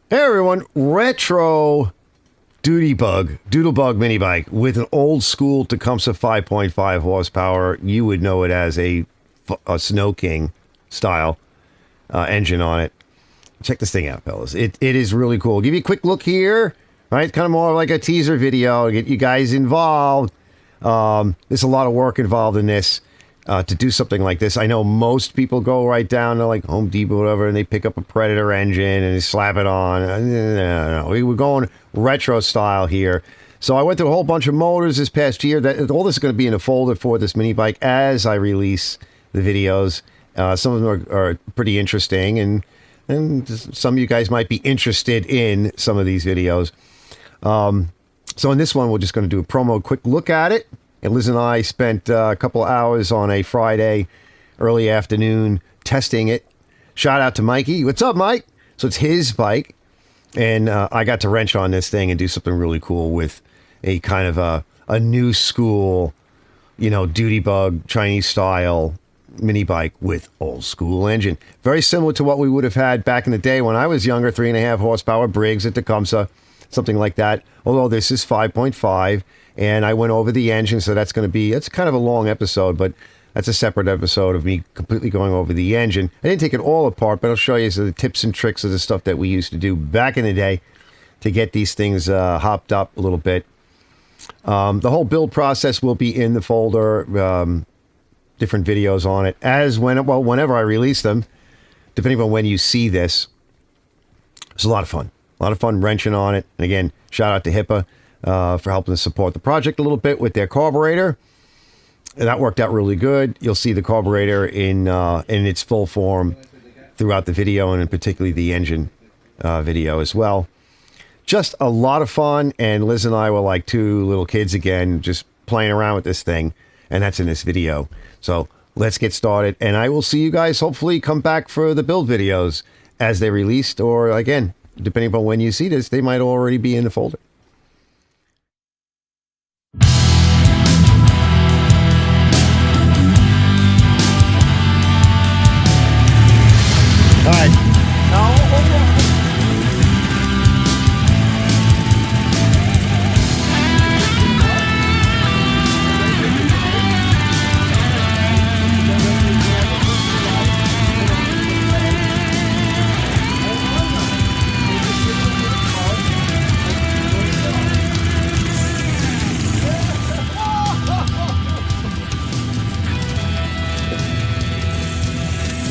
Hey everyone, Retro Doodlebug Mini Bike with an old school Tecumseh 5.5 horsepower. You would know it as a Snow King style engine on it. Check this thing out, fellas. It is really cool. Give you a quick look here, right? It's kind of more like a teaser video to get you guys involved. There's a lot of work involved in this. To do something like this, I know most people go right down to like Home Depot or whatever, and they pick up a Predator engine and they slap it on. No. We were going retro style here. So I went through a whole bunch of motors this past year. All this is going to be in a folder for this mini bike as I release the videos. Some of them are pretty interesting, and some of you guys might be interested in some of these videos. So in this one, we're just going to do a promo, quick look at it. And Liz and I spent a couple hours on a Friday, early afternoon, testing it. Shout out to Mikey. What's up, Mike? So it's his bike. And I got to wrench on this thing and do something really cool with a kind of a new school, Doodlebug, Chinese style mini bike with old school engine. Very similar to what we would have had back in the day when I was younger, 3.5 horsepower Briggs at Tecumseh, something like that. Although this is 5.5. And I went over the engine, so it's kind of a long episode, but that's a separate episode of me completely going over the engine. I didn't take it all apart, but I'll show you the tips and tricks of the stuff that we used to do back in the day to get these things hopped up a little bit. The whole build process will be in the folder, different videos on it, whenever I release them, depending on when you see this. It's a lot of fun. A lot of fun wrenching on it. And again, shout out to Hipa. For helping to support the project a little bit with their carburetor. And that worked out really good. You'll see the carburetor in its full form throughout the video, and in particularly the engine video as well. Just a lot of fun, and Liz and I were like two little kids again, just playing around with this thing, and that's in this video. So let's get started, and I will see you guys hopefully come back for the build videos as they released, or again, depending upon when you see this, they might already be in the folder. All right. Now, hold on.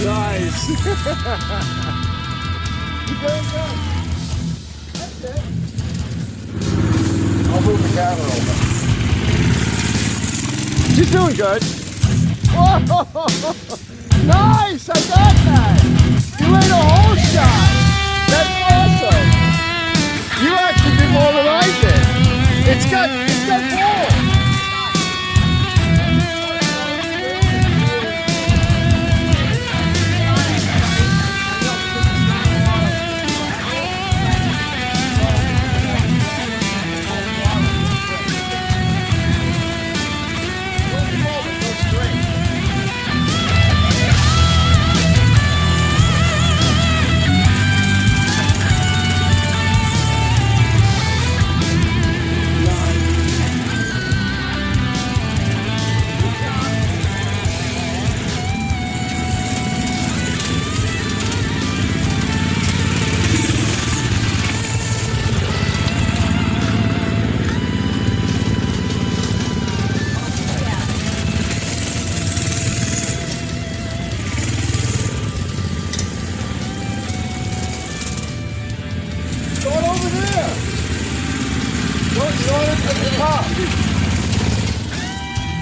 Nice. You're doing good. That's it. I'll move the camera over. She's doing good. Whoa! Nice! I got that! You made a whole shot! That's awesome! You actually did more than I did! It's got balls!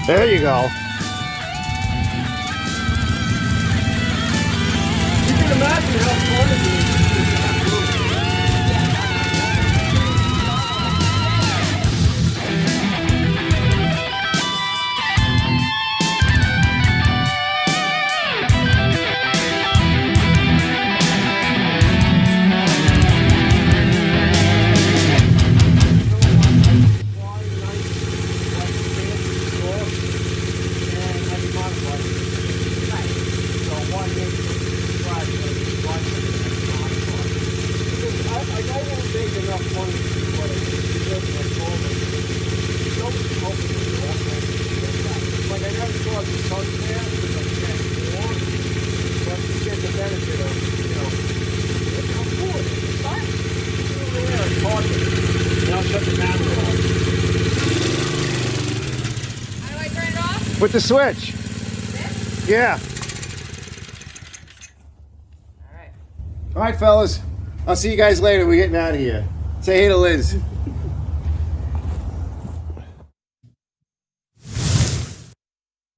There you go. You can imagine how fun it is. Like, I won't make enough money to do what I do because I told them. Don't help me with all kinds of shit. Like, I never thought the sun there because I can't walk. But to get the benefit of, you know, look how cool it is. It's fine. Over there, it's talking. And I'll shut the camera off. How do I turn it off? With the switch. This? Yeah. All right. All right, fellas. I'll see you guys later. We're getting out of here. Say hey to Liz.